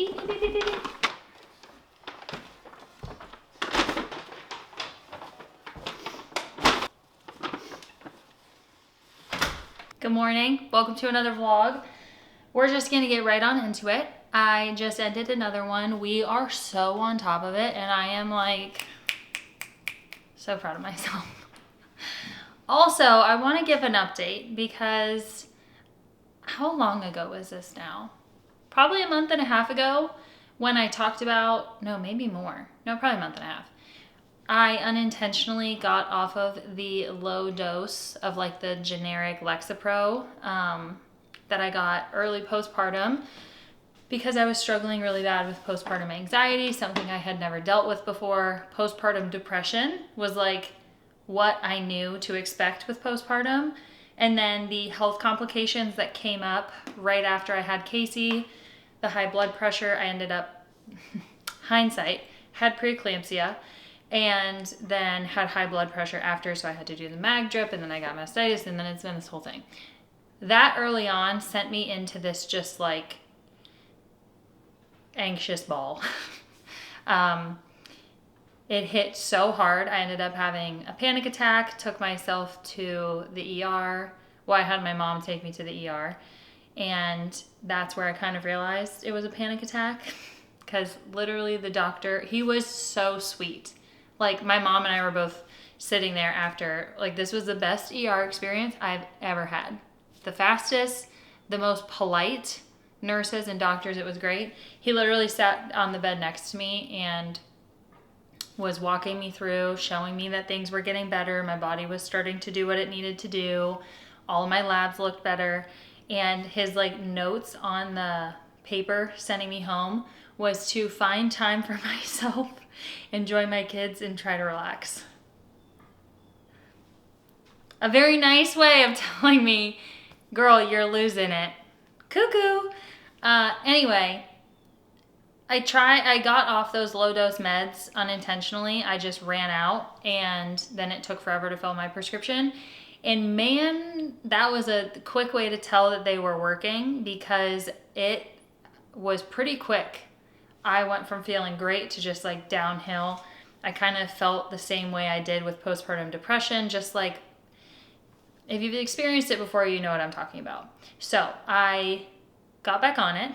Eat, eat, eat, eat, eat. Good morning. Welcome to another vlog. We're just gonna get right on into it. I just ended another one. We are so on top of it, and I am like so proud of myself. Also, I want to give an update because how long ago was this now? Probably a month and a half ago when I talked about, no, maybe more. No, probably a month and a half. I unintentionally got off of the low dose of like the generic Lexapro that I got early postpartum because I was struggling really bad with postpartum anxiety, something I had never dealt with before. Postpartum depression was like what I knew to expect with postpartum. And then the health complications that came up right after I had Casey, the high blood pressure, I ended up, hindsight, had preeclampsia and then had high blood pressure after, so I had to do the mag drip, and then I got mastitis, and then it's been this whole thing. That early on sent me into this just like anxious ball. It hit so hard. I ended up having a panic attack, took myself to the ER. Well, I had my mom take me to the ER. And that's where I kind of realized it was a panic attack. Because literally the doctor, he was so sweet. Like my mom and I were both sitting there after, like this was the best ER experience I've ever had. The fastest, the most polite nurses and doctors. It was great. He literally sat on the bed next to me and was walking me through, showing me that things were getting better. My body was starting to do what it needed to do. All of my labs looked better. And his like notes on the paper sending me home was to find time for myself, enjoy my kids, and try to relax. A very nice way of telling me, girl, you're losing it. Cuckoo. Anyway, I got off those low dose meds unintentionally. I just ran out and then it took forever to fill my prescription. And man, that was a quick way to tell that they were working because it was pretty quick. I went from feeling great to just like downhill. I kind of felt the same way I did with postpartum depression, just like if you've experienced it before, you know what I'm talking about. So I got back on it.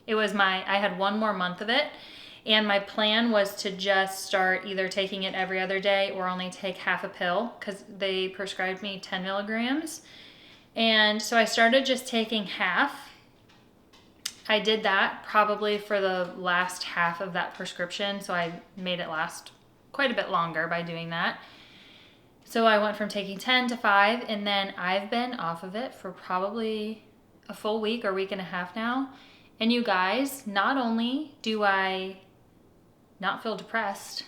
I had one more month of it, and my plan was to just start either taking it every other day or only take half a pill because they prescribed me 10 milligrams. And so I started just taking half. I did that probably for the last half of that prescription, so I made it last quite a bit longer by doing that. So I went from taking 10 to 5, and then I've been off of it for probably a full week or week and a half now. And you guys, not only do I not feel depressed,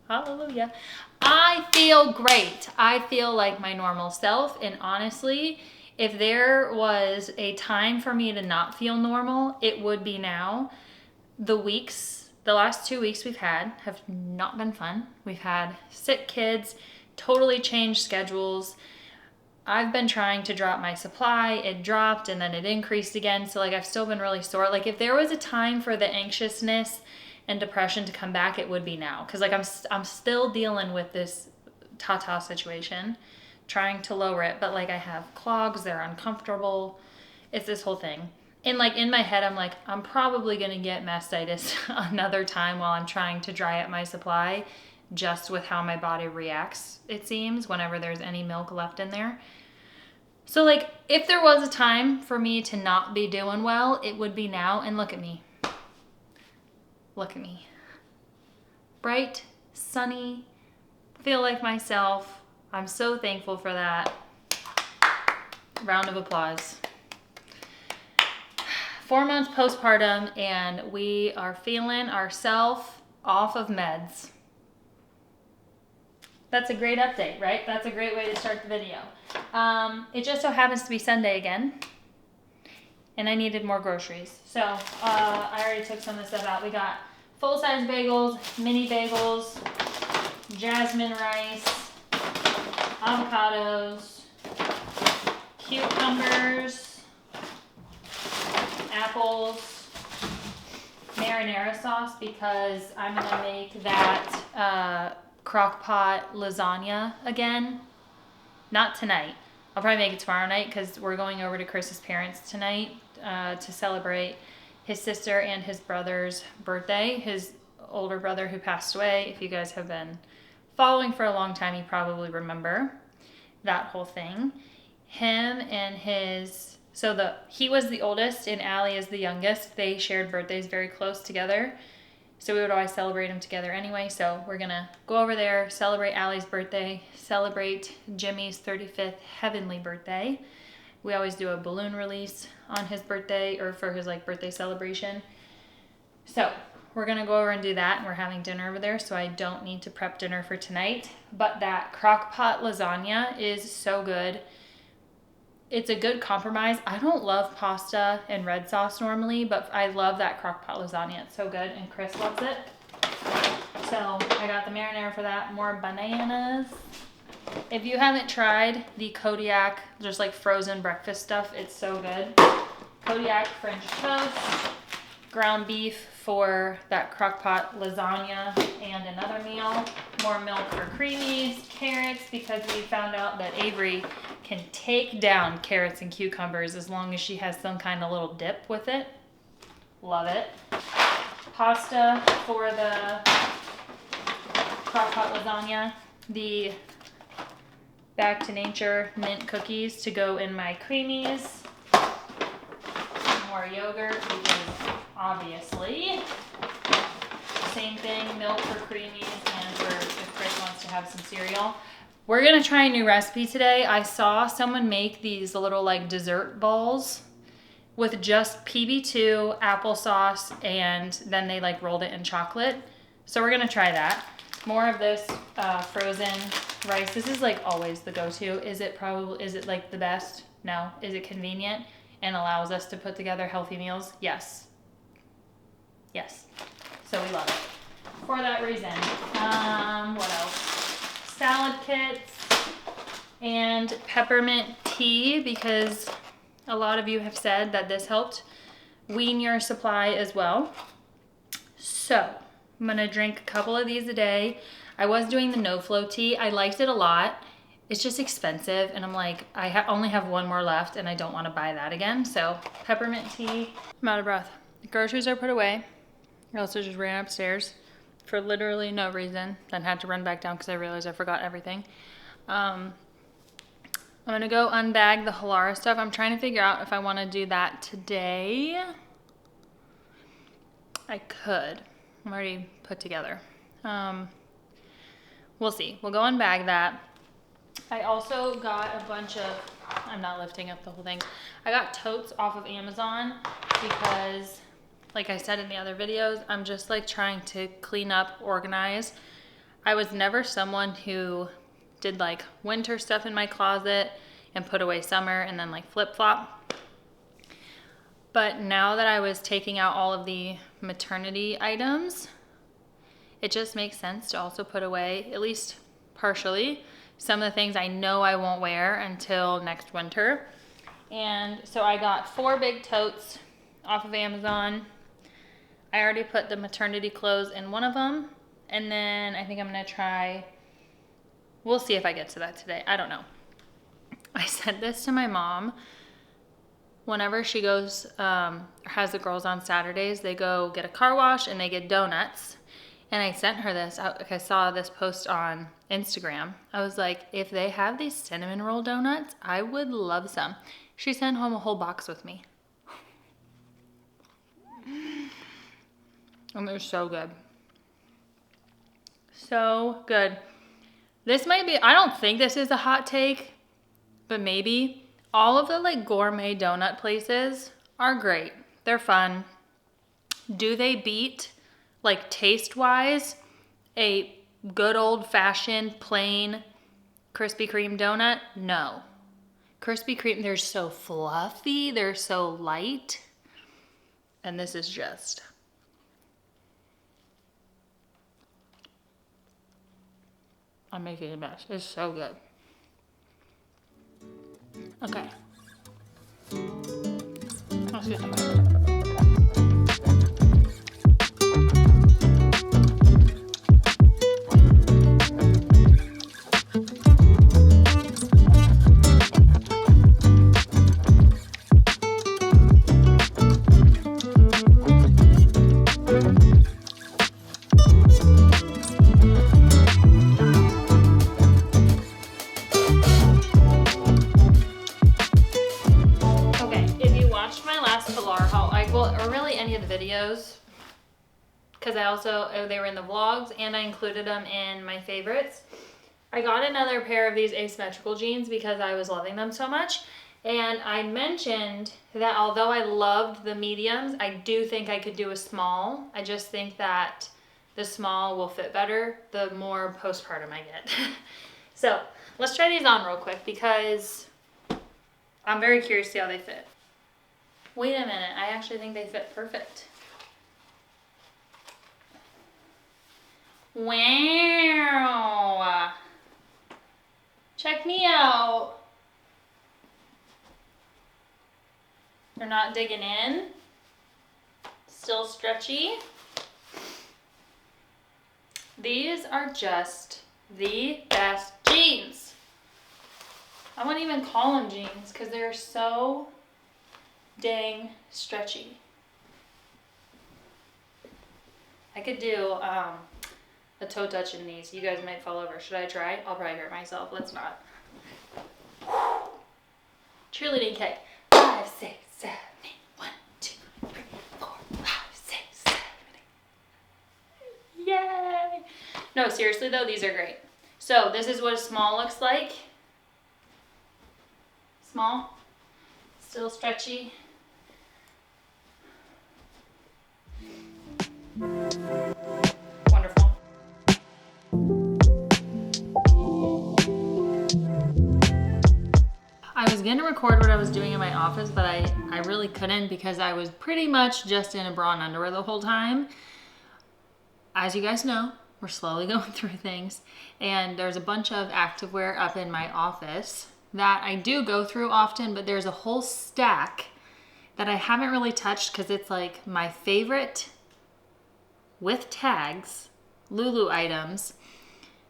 hallelujah, I feel great. I feel like my normal self. And honestly, if there was a time for me to not feel normal, it would be now. The last 2 weeks we've had have not been fun. We've had sick kids, totally changed schedules. I've been trying to drop my supply. It dropped and then it increased again. So like I've still been really sore. Like if there was a time for the anxiousness and depression to come back, it would be now. Cause like I'm still dealing with this Tata situation, trying to lower it. But like I have clogs, they're uncomfortable. It's this whole thing. And like in my head, I'm like, I'm probably gonna get mastitis another time while I'm trying to dry up my supply, just with how my body reacts, it seems, whenever there's any milk left in there. So like, if there was a time for me to not be doing well, it would be now. And look at me. Look at me. Bright, sunny, feel like myself. I'm so thankful for that. Round of applause. 4 months postpartum, and we are feeling ourselves off of meds. That's a great update, right? That's a great way to start the video. It just so happens to be Sunday again, and I needed more groceries. So I already took some of the stuff out. We got full-size bagels, mini bagels, jasmine rice, avocados, cucumbers, apples, marinara sauce because I'm gonna make that crock pot lasagna again. Not tonight. I'll probably make it tomorrow night because we're going over to Chris's parents tonight to celebrate his sister and his brother's birthday. His older brother who passed away. If you guys have been following for a long time, you probably remember that whole thing. Him and his, he was the oldest and Allie is the youngest. They shared birthdays very close together. So we would always celebrate them together anyway. So we're gonna go over there, celebrate Allie's birthday, celebrate Jimmy's 35th heavenly birthday. We always do a balloon release on his birthday or for his like birthday celebration. So we're gonna go over and do that, and we're having dinner over there, so I don't need to prep dinner for tonight. But that crock pot lasagna is so good. It's a good compromise. I don't love pasta and red sauce normally, but I love that crock pot lasagna. It's so good, and Chris loves it. So I got the marinara for that. More bananas. If you haven't tried the Kodiak, just like frozen breakfast stuff, it's so good. Kodiak French toast, ground beef for that crock pot lasagna and another meal. More milk for creamies, carrots, because we found out that Avery can take down carrots and cucumbers as long as she has some kind of little dip with it. Love it. Pasta for the crock pot lasagna. The Back to Nature mint cookies to go in my creamies. More yogurt because obviously same thing, milk for creamies and for if Chris wants to have some cereal. We're gonna try a new recipe today. I saw someone make these little like dessert balls with just PB2, applesauce, and then they like rolled it in chocolate. So we're gonna try that. More of this frozen rice. This is like always the go-to. Is it like the best? No. Is it convenient and allows us to put together healthy meals? Yes. Yes. So we love it. For that reason. What else? Salad kits and peppermint tea, because a lot of you have said that this helped wean your supply as well. So I'm gonna drink a couple of these a day. I was doing the no flow tea. I liked it a lot. It's just expensive, and I'm like, I only have one more left, and I don't want to buy that again. So peppermint tea. I'm out of breath. The groceries are put away. I also just ran upstairs for literally no reason. Then had to run back down because I realized I forgot everything. I'm gonna go unbag the Halara stuff. I'm trying to figure out if I want to do that today. I could. I'm already put together. We'll see. We'll go unbag that. I also got a bunch of, I'm not lifting up the whole thing. I got totes off of Amazon because, like I said in the other videos, I'm just like trying to clean up, organize. I was never someone who did like winter stuff in my closet and put away summer and then like flip-flop. But now that I was taking out all of the maternity items, it just makes sense to also put away, at least partially, some of the things I know I won't wear until next winter. And so I got 4 big totes off of Amazon. I already put the maternity clothes in one of them. And then I think I'm gonna try, we'll see if I get to that today. I don't know. I said this to my mom. Whenever she goes, has the girls on Saturdays, they go get a car wash and they get donuts. And I sent her this. I saw this post on Instagram. I was like, if they have these cinnamon roll donuts, I would love some. She sent home a whole box with me. And they're so good. So good. This might be, I don't think this is a hot take, but maybe. All of the like gourmet donut places are great. They're fun. Do they beat, like taste-wise, a good old-fashioned plain Krispy Kreme donut? No. Krispy Kreme, they're so fluffy, they're so light, and this is just... I'm making a mess. It's so good. Okay. Let's get some. because I also, they were in the vlogs and I included them in my favorites. I got another pair of these asymmetrical jeans because I was loving them so much. And I mentioned that although I loved the mediums, I do think I could do a small. I just think that the small will fit better the more postpartum I get. So let's try these on real quick because I'm very curious to see how they fit. Wait a minute, I actually think they fit perfect. Wow. Check me out. They're not digging in. Still stretchy. These are just the best jeans. I wouldn't even call them jeans because they're so dang stretchy. I could do a toe touch in these. You guys might fall over. Should I try? I'll probably hurt myself. Let's not. Cheerleading kick. 5, 6, 7, 8. 1, 2, 3, 4, 5, 6, 7, 8. Yay! No, seriously though, these are great. So this is what a small looks like. Small, still stretchy. Wonderful. I was going to record what I was doing in my office, but I really couldn't because I was pretty much just in a bra and underwear the whole time. As you guys know, we're slowly going through things, and there's a bunch of activewear up in my office that I do go through often, but there's a whole stack that I haven't really touched because it's like my favorite with tags, Lulu items,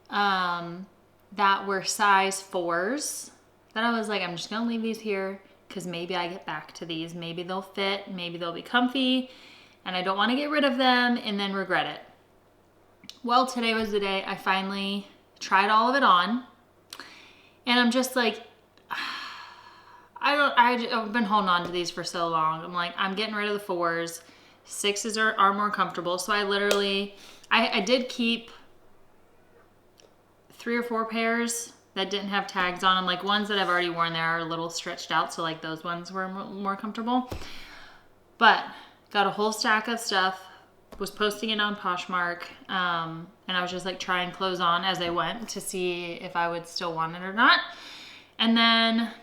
that were size 4s. Then I was like, I'm just gonna leave these here because maybe I get back to these. Maybe they'll fit, maybe they'll be comfy, and I don't want to get rid of them and then regret it. Well, today was the day I finally tried all of it on, and I'm just like, I've been holding on to these for so long. I'm like, I'm getting rid of the 4s. 6s are more comfortable. So I literally, I did keep 3 or 4 pairs that didn't have tags on them. Like ones that I've already worn there are a little stretched out. So like those ones were more comfortable. But got a whole stack of stuff. Was posting it on Poshmark. And I was just like trying clothes on as I went to see if I would still want it or not. And then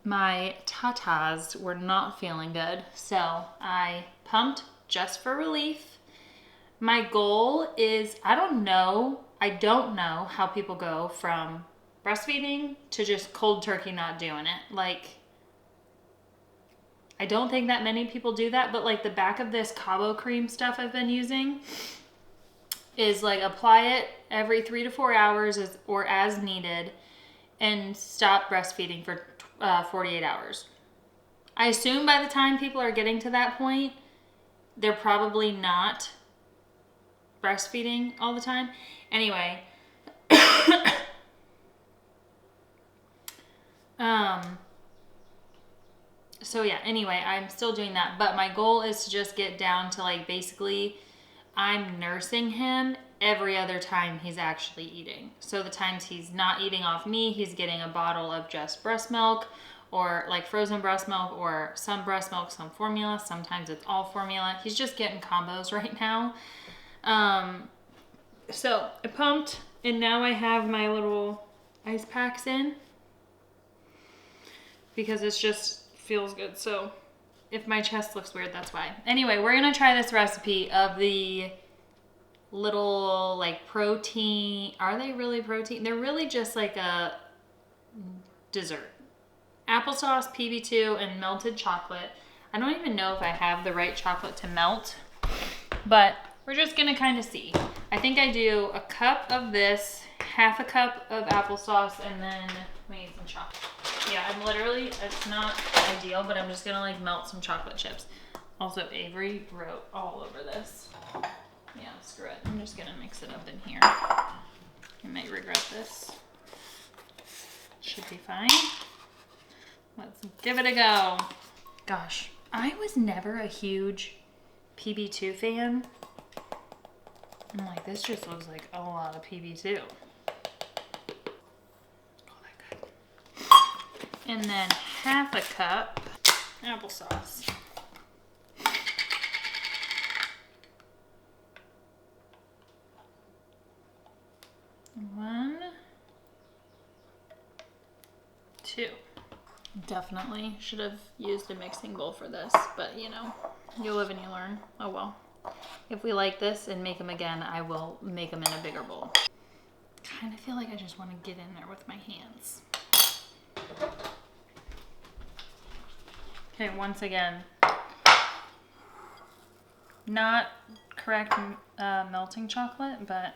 my tatas were not feeling good. So I pumped just for relief. My goal is, I don't know how people go from breastfeeding to just cold turkey not doing it. Like, I don't think that many people do that, but like the back of this Cabo cream stuff I've been using is like apply it every 3 to 4 hours or as needed and stop breastfeeding for 48 hours. I assume by the time people are getting to that point, they're probably not breastfeeding all the time. Anyway, so yeah, anyway, I'm still doing that, but my goal is to just get down to like basically I'm nursing him every other time he's actually eating. So the times he's not eating off me, he's getting a bottle of just breast milk or like frozen breast milk or some breast milk, some formula. Sometimes it's all formula. He's just getting combos right now. So I pumped and now I have my little ice packs in because it's just feels good. So if my chest looks weird, that's why. Anyway, we're gonna try this recipe of the little like protein. Are they really protein? They're really just like a dessert. Applesauce, PB2, and melted chocolate. I don't even know if I have the right chocolate to melt, but we're just gonna kind of see. I think I do a cup of this, half a cup of applesauce, and then we need some chocolate. Yeah, I'm literally, it's not ideal, but I'm just gonna like melt some chocolate chips. Also, Avery wrote all over this. Yeah, screw it. I'm just gonna mix it up in here. You might regret this. Should be fine. Let's give it a go. Gosh, I was never a huge PB2 fan. I'm like, this just looks like a lot of PB2. And then half a cup applesauce. One, two. Definitely should have used a mixing bowl for this, but you know, you live and you learn. Oh well. If we like this and make them again, I will make them in a bigger bowl. Kind of feel like I just want to get in there with my hands. Okay, once again, not correct melting chocolate, but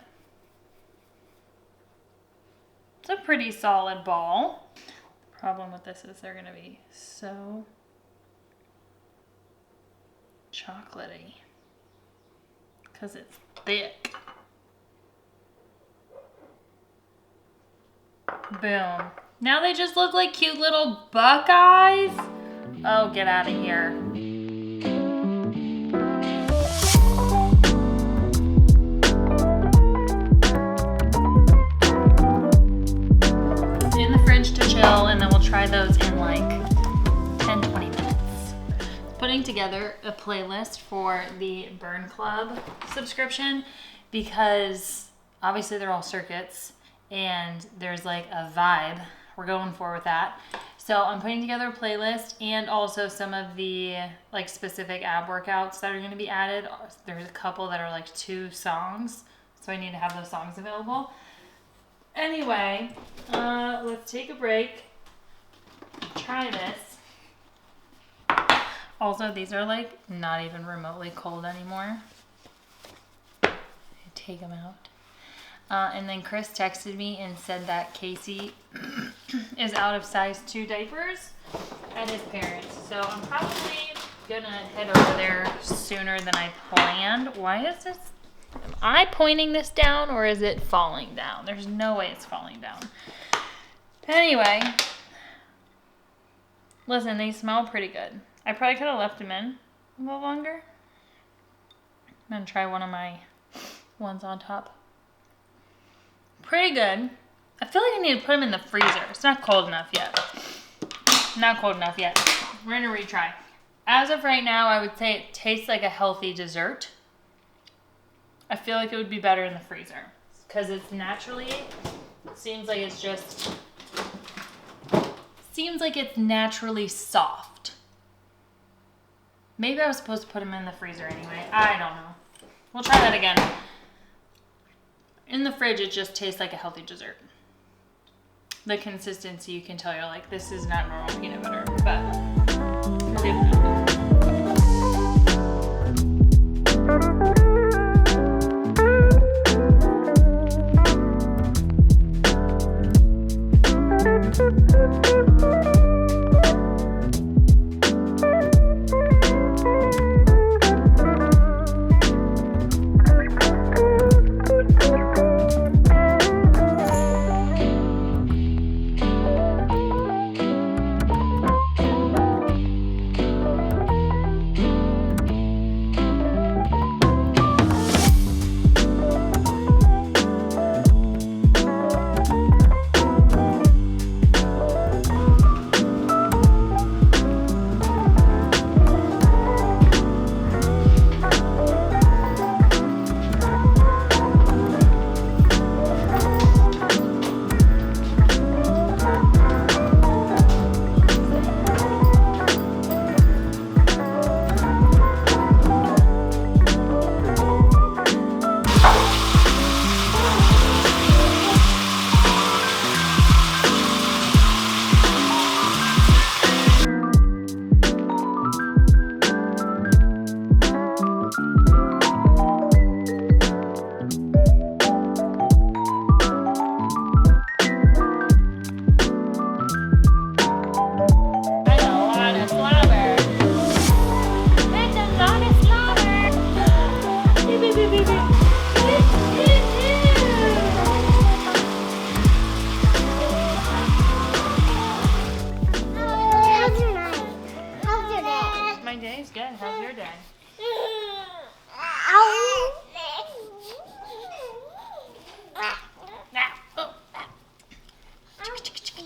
it's a pretty solid ball. The problem with this is they're gonna be so chocolatey because it's thick. Boom. Now they just look like cute little Buckeyes. Oh, get out of here. In the fridge to chill, and then we'll try those in like 10-20 minutes. Putting together a playlist for the Burn Club subscription because obviously they're all circuits and there's like a vibe we're going for with that. So I'm putting together a playlist and also some of the like specific ab workouts that are going to be added. There's a couple that are like 2 songs, so I need to have those songs available. Anyway, let's take a break. Try this. Also, these are like not even remotely cold anymore. Take them out. And then Chris texted me and said that Casey is out of size 2 diapers at his parents. So I'm probably gonna head over there sooner than I planned. Why is this? Am I pointing this down or is it falling down? There's no way it's falling down. Anyway, listen, they smell pretty good. I probably could have left them in a little longer. I'm gonna try one of my ones on top. Pretty good. I feel like I need to put them in the freezer. It's not cold enough yet. Not cold enough yet. We're gonna retry. As of right now, I would say it tastes like a healthy dessert. I feel like it would be better in the freezer because it's naturally, seems like it's naturally soft. Maybe I was supposed to put them in the freezer anyway. I don't know. We'll try that again. In the fridge, it just tastes like a healthy dessert. The consistency, you can tell you're like, this is not normal peanut butter, but we'll give it a go.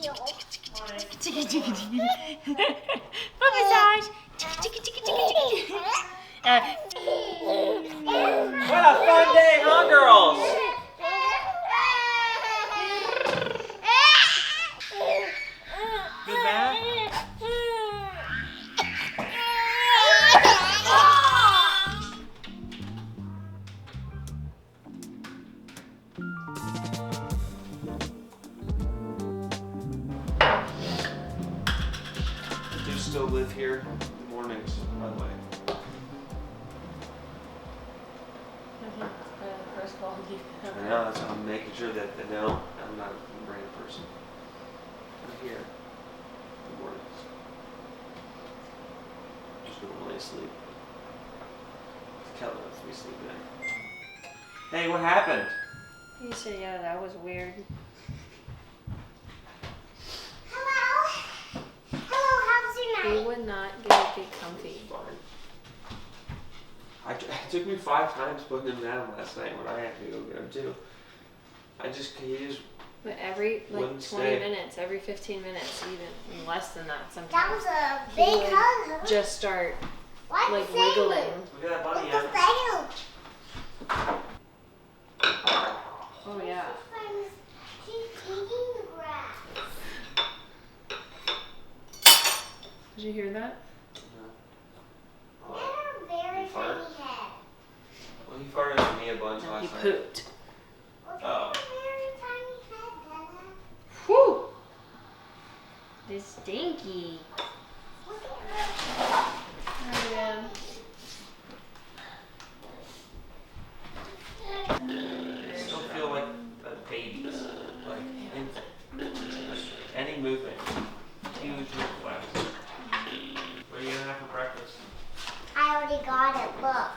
Foot massage. What a fun day, huh, girls? Good bath? Do you still live here in the mornings, by the way? I know, that's why I'm making sure that they know I'm not a brain person. I'm here in the mornings. Just normally asleep. Kelly lets me sleep in. Hey, what happened? You said, yeah, that was weird. Hello? Hello, how's your We night? would not get comfy. Fine. It took me 5 times putting him down last night when I had to go get him too. He just But every like Wouldn't 20 stay. minutes, every 15 minutes, even less than that That sometimes. was a He big would hug. just start What's like the same? wiggling. look at that bunny. What's the same? Oh yeah. She's eating the grass. Did you hear that? And her very He farted? tiny head. Well, he farted at me a bunch And he last night. pooped. Look Oh. at her very tiny head, Dada. Whew. This stinky. Look at her. Oh yeah. I still feel like a baby. Like any movement, huge reflex. What are you gonna have for breakfast? I already got it, look.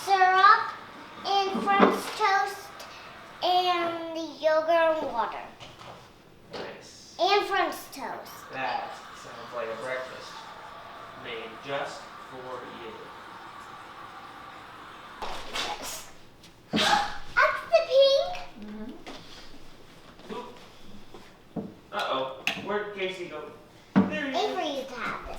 Syrup and French toast and the yogurt and water. Nice. And French toast. That sounds like a breakfast made just for you. Yes. That's the pink. Oop. Uh-oh. Where'd Casey go? There he is. Avery used to have this.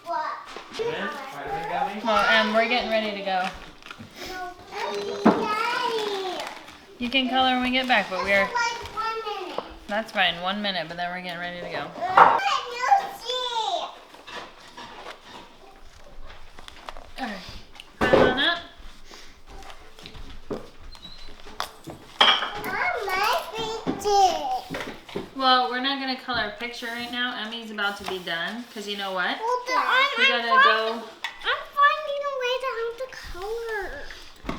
What? Vitamin gummy? Well, we're getting ready to go. No, Daddy. You can color when we get back, but we're Like 1 minute. that's fine. 1 minute, but then we're getting ready to go. All right. Pile on up. Well, we're not gonna color a picture right now. Emmy's about to be done, cause you know what? We gotta go. I'm finding a way to how to color.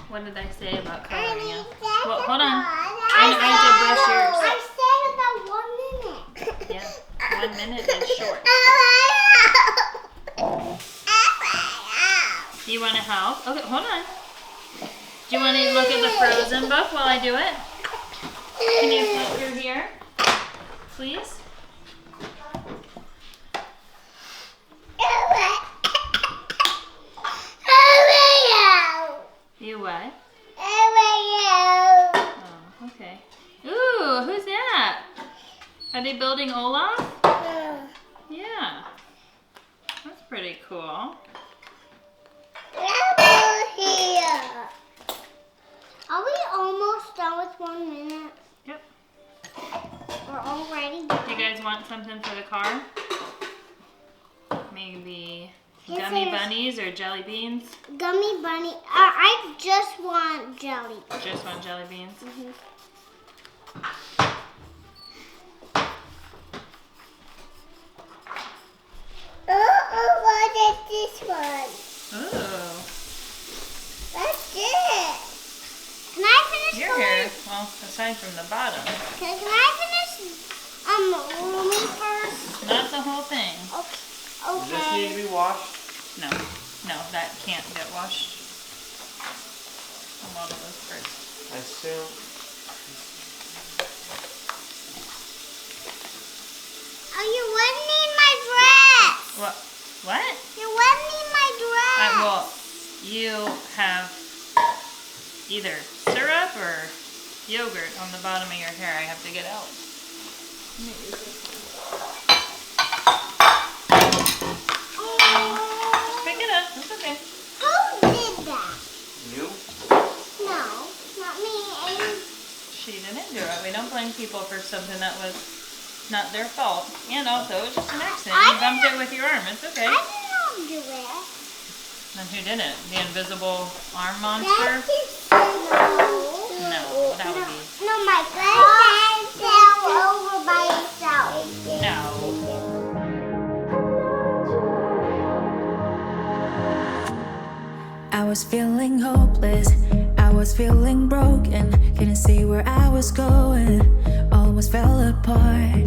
What did I say about coloring you? Well, Well, hold on. I I said about 1 minute. Yeah, 1 minute is short. You want to help? Okay, hold on. Do you want to look at the Frozen book while I do it? Can you flip through here, please? You what? Oh, okay. Ooh, who's that? Are they building Olaf? Yeah. That's pretty cool. Are we almost done with 1 minute? Yep. We're already Do you guys want something for the car? Maybe Yes, gummy yes. bunnies or jelly beans? gummy bunny. I just want jelly. Just want jelly beans. What is this one? Ooh. That's it. Can I finish Your coloring? hair, well, aside from the bottom, Can I finish Rumi first? not the whole thing. Does this need to Okay. be washed? No, no, that can't get washed. A lot of those parts. I assume. Oh, you're wetting my dress. What? What? You're wetting my dress. Well, you have either syrup or yogurt on the bottom of your hair. I have to get out. Let me use this one. Just pick it up. It's okay. Who did that? You? No, not me. She didn't do it. We don't blame people for something that was not their fault. And also, it was just an accident. You bumped it with your arm. It's okay. I didn't do it. Then who did it? The invisible arm monster? No, that would be... No, my friend fell over by himself. No. I was feeling hopeless, I was feeling broken, couldn't see where I was going, almost fell apart.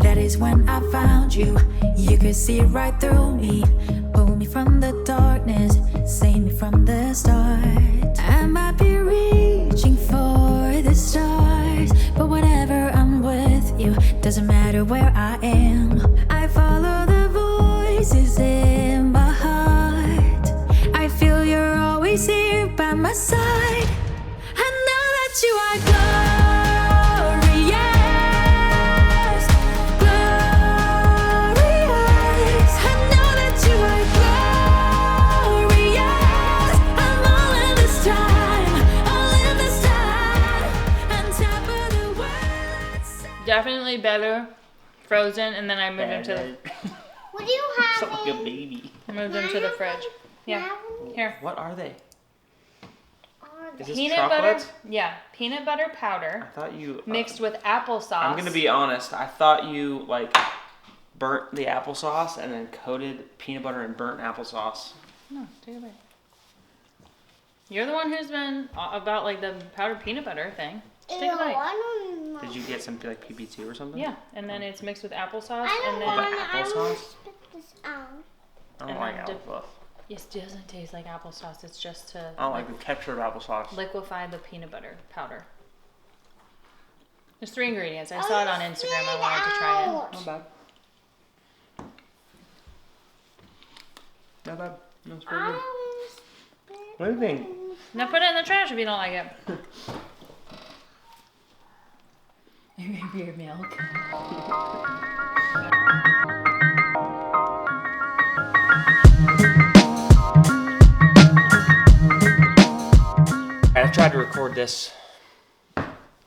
That is when I found you, you could see right through me, pull me from the darkness, save me from the start. I might be reaching for the stars, but whenever I'm with you, doesn't matter where I am. I follow the voices in my heart, I feel you're always here by my side. I know that you are glorious, glorious. I know that you are glorious. I'm all in this time, on top of the world. Definitely better frozen, and then I moved him to the... What do you have? Sound like a baby. I moved him to the fridge. Yeah. Here. What are they? Is this Peanut chocolate? butter. Yeah, peanut butter powder I thought you mixed with applesauce. I'm gonna be honest. I thought you like burnt the applesauce and then coated peanut butter and burnt applesauce. No, take it away. You're the one who's been about like the powdered peanut butter thing. Just take a bite. Did you get some like PBT or something? Yeah, and then it's mixed with applesauce, I and don't then want to. I applesauce? want to spit this out. I don't And like then dip- applesauce. it doesn't taste like applesauce. It's just to I don't like the texture of applesauce. liquefy the peanut butter powder. There's 3 ingredients. I saw it on Instagram. I wanted to try it. Not bad. Not bad. No, it's pretty good. What do you think? Now put it in the trash if you don't like it. Your milk. I've tried to record this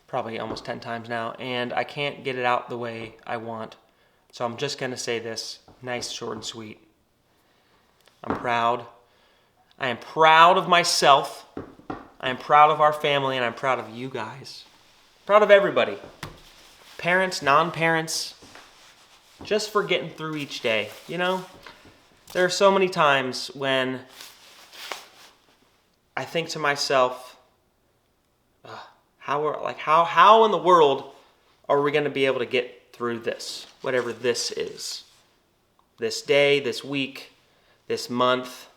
probably almost 10 times now, and I can't get it out the way I want. So I'm just gonna say this nice, short, and sweet. I'm proud. I am proud of myself. I am proud of our family, and I'm proud of you guys. Proud of everybody. Parents, non-parents, just for getting through each day, you know? There are so many times when I think to myself, how in the world are we going to be able to get through this, whatever this is? This day, this week, this month,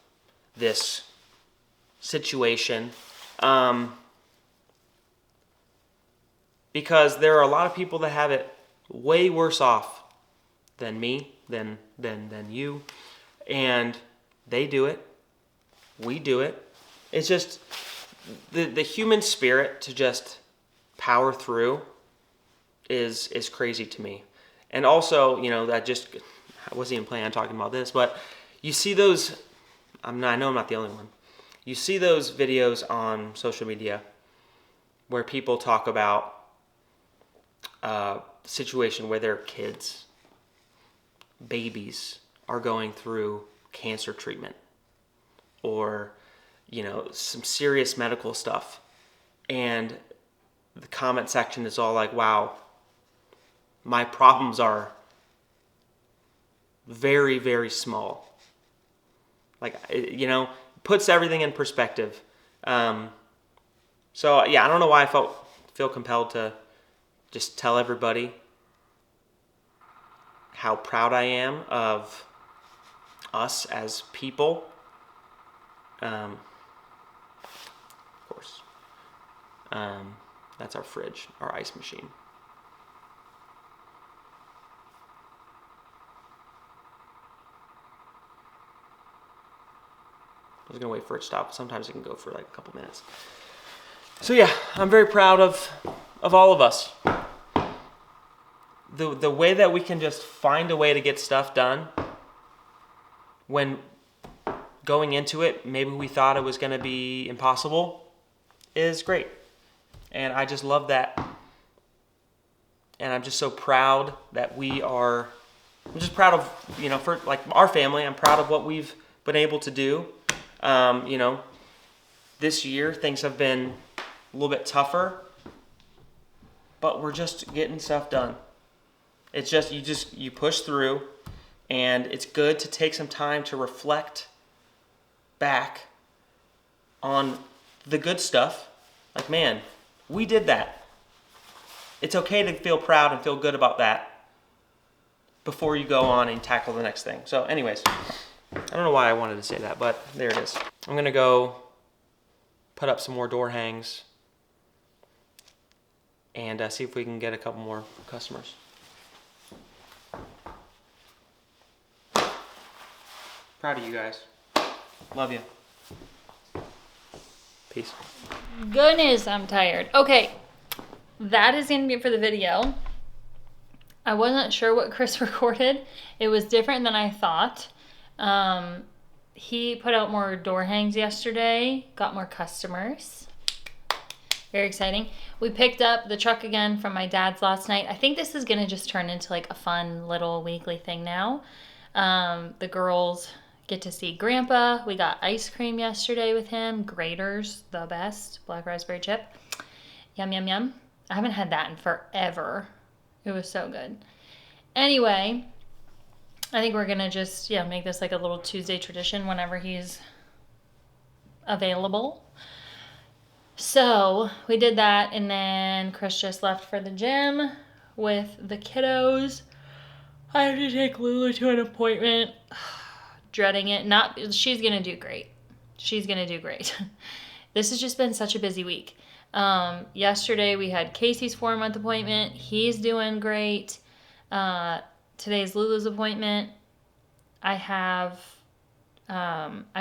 this situation. Because there are a lot of people that have it way worse off than me, than you. And they do it. We do it. It's just the human spirit to just power through is crazy to me. And also, you know, I wasn't even planning on talking about this, but you see those, I know I'm not the only one. You see those videos on social media where people talk about a situation where their kids, babies, are going through cancer treatment or, you know, some serious medical stuff. And the comment section is all like, wow, my problems are very, very small. Like, you know, puts everything in perspective. So yeah, I don't know why I feel compelled to just tell everybody how proud I am of us as people. Of course. That's our fridge, our ice machine. I was gonna wait for it to stop. Sometimes it can go for like a couple minutes. So yeah, I'm very proud of all of us. The way that we can just find a way to get stuff done when going into it, maybe we thought it was gonna be impossible, is great. And I just love that. And I'm just so proud that I'm just proud of, you know, for like our family, I'm proud of what we've been able to do. You know, this year things have been a little bit tougher, but we're just getting stuff done. It's just, you push through, and it's good to take some time to reflect back on the good stuff. Like, man, we did that. It's okay to feel proud and feel good about that before you go on and tackle the next thing. So anyways, I don't know why I wanted to say that, but there it is. I'm gonna go put up some more door hangs and see if we can get a couple more customers. Proud of you guys. Love you. Peace. Goodness, I'm tired. Okay, that is gonna be it for the video. I wasn't sure what Chris recorded. It was different than I thought. He put out more door hangs yesterday, got more customers. Very exciting. We picked up the truck again from my dad's last night. I think this is gonna just turn into like a fun little weekly thing now. The girls get to see Grandpa. We got ice cream yesterday with him. Graters, the best. Black raspberry chip. Yum, yum, yum. I haven't had that in forever. It was so good. Anyway, I think we're going to just, make this like a little Tuesday tradition whenever he's available. So we did that, and then Chris just left for the gym with the kiddos. I have to take Lulu to an appointment. Dreading it. She's going to do great. She's going to do great. This has just been such a busy week. Yesterday we had Casey's 4-month appointment. He's doing great. Today's Lulu's appointment. I'm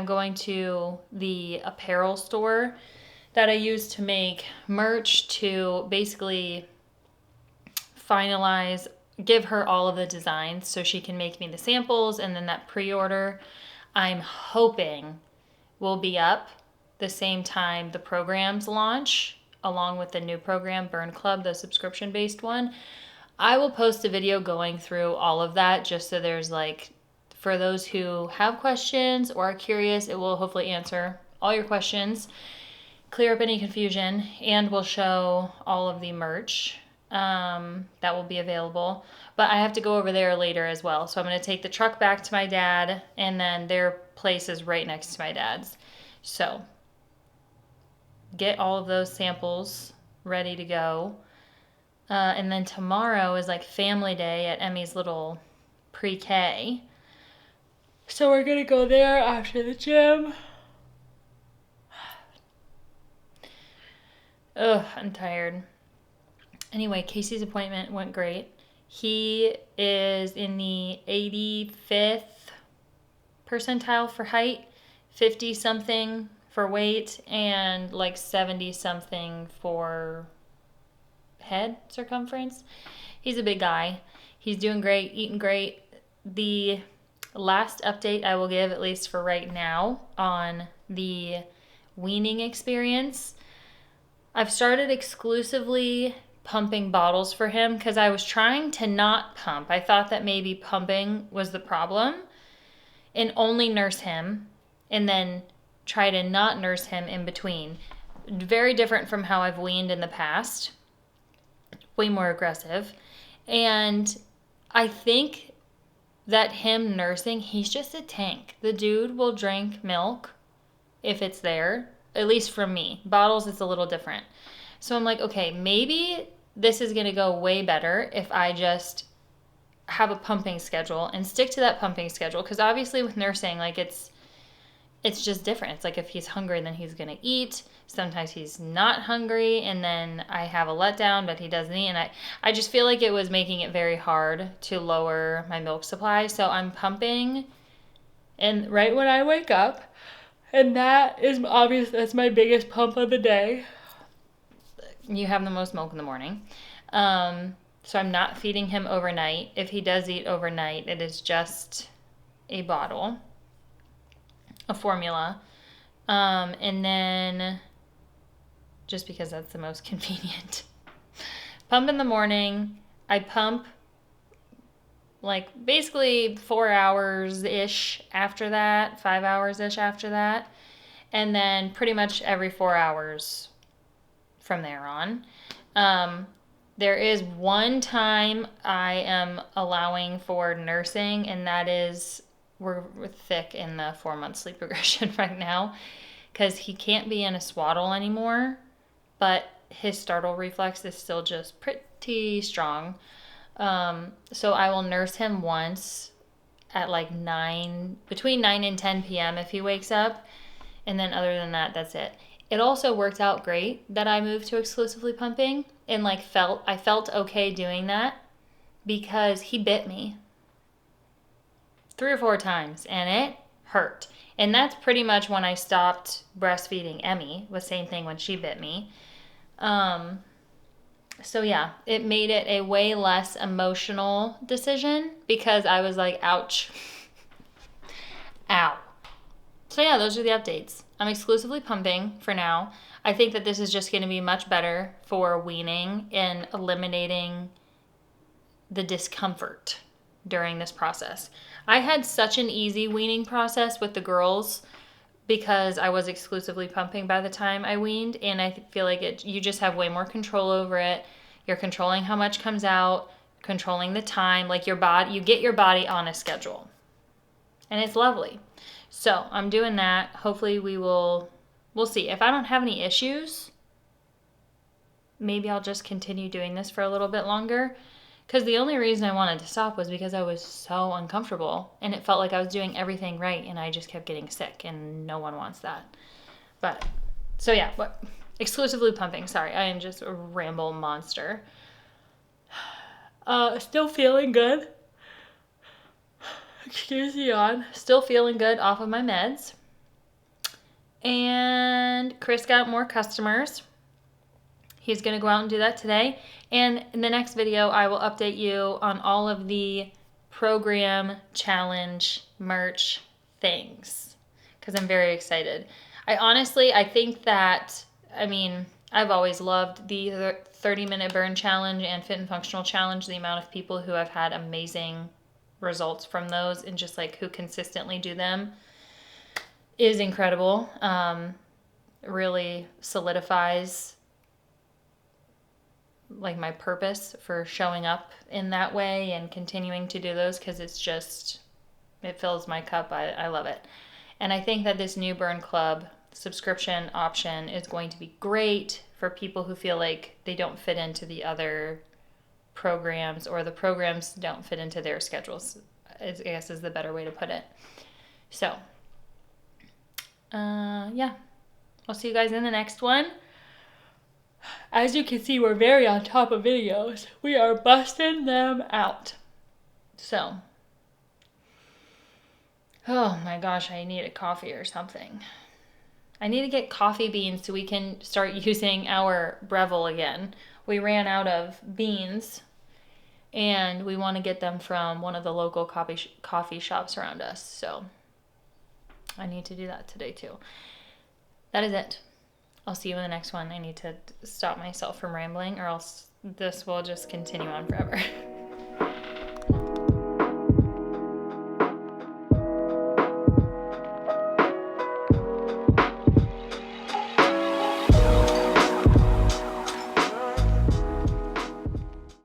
going to the apparel store that I use to make merch to basically finalize, give her all of the designs so she can make me the samples, and then that pre-order I'm hoping will be up the same time the programs launch, along with the new program, Burn Club, the subscription-based one. I will post a video going through all of that, just so there's like, for those who have questions or are curious, it will hopefully answer all your questions, clear up any confusion, and will show all of the merch that will be available. But I have to go over there later as well. So I'm going to take the truck back to my dad, and then their place is right next to my dad's. So get all of those samples ready to go. And then tomorrow is like family day at Emmy's little pre-K. So we're going to go there after the gym. Ugh, I'm tired. Anyway, Casey's appointment went great. He is in the 85th percentile for height, 50-something for weight, and like 70-something for head circumference. He's a big guy. He's doing great, eating great. The last update I will give, at least for right now, on the weaning experience, I've started exclusively pumping bottles for him because I was trying to not pump. I thought that maybe pumping was the problem, and only nurse him and then try to not nurse him in between. Very different from how I've weaned in the past. Way more aggressive. And I think that him nursing, he's just a tank. The dude will drink milk if it's there, at least from me. Bottles, it's a little different. So I'm like, okay, maybe this is going to go way better if I just have a pumping schedule and stick to that pumping schedule. Because obviously with nursing, like it's just different. It's like if he's hungry, then he's going to eat. Sometimes he's not hungry, and then I have a letdown, but he doesn't eat. And I just feel like it was making it very hard to lower my milk supply. So I'm pumping, and right when I wake up, And that is obvious. That's my biggest pump of the day. You have the most milk in the morning. So I'm not feeding him overnight. If he does eat overnight, it is just a bottle, a formula. And then, just because that's the most convenient. Pump in the morning. I pump like basically 4 hours-ish after that, 5 hours-ish after that. And then pretty much every 4 hours from there on. There is one time I am allowing for nursing, and that is we're thick in the 4-month sleep regression right now because he can't be in a swaddle anymore, but his startle reflex is still just pretty strong. So I will nurse him once at like between 9 and 10 p.m. if he wakes up. And then other than that, that's it. It also worked out great that I moved to exclusively pumping and I felt okay doing that because he bit me 3 or 4 times and it hurt. And that's pretty much when I stopped breastfeeding Emmy. The same thing when she bit me. So yeah, it made it a way less emotional decision because I was like, ouch. Ow. So yeah, those are the updates. I'm exclusively pumping for now. I think that this is just going to be much better for weaning and eliminating the discomfort during this process. I had such an easy weaning process with the girls because I was exclusively pumping by the time I weaned, and I feel like you just have way more control over it. You're controlling how much comes out, controlling the time, like you get your body on a schedule. And it's lovely. So I'm doing that. Hopefully we'll see. If I don't have any issues, maybe I'll just continue doing this for a little bit longer. Because the only reason I wanted to stop was because I was so uncomfortable. And it felt like I was doing everything right. And I just kept getting sick. And no one wants that. But, so yeah. Exclusively pumping. Sorry, I am just a ramble monster. Still feeling good. Excuse the yawn. Still feeling good off of my meds. And Chris got more customers. He's going to go out and do that today. And in the next video, I will update you on all of the program, challenge, merch things. Because I'm very excited. I think that, I've always loved the 30-minute burn challenge and fit and functional challenge. The amount of people who have had amazing results from those and just like who consistently do them is incredible. Really solidifies like my purpose for showing up in that way and continuing to do those because it fills my cup. I love it. And I think that this new Burn Club subscription option is going to be great for people who feel like they don't fit into the other programs or the programs don't fit into their schedules, I guess is the better way to put it. So, yeah. I'll see you guys in the next one. As you can see, we're very on top of videos. We are busting them out. So, oh my gosh, I need a coffee or something. I need to get coffee beans so we can start using our Breville again. We ran out of beans, and we want to get them from one of the local coffee shops around us. So I need to do that today too. That is it. I'll see you in the next one. I need to stop myself from rambling or else this will just continue on forever.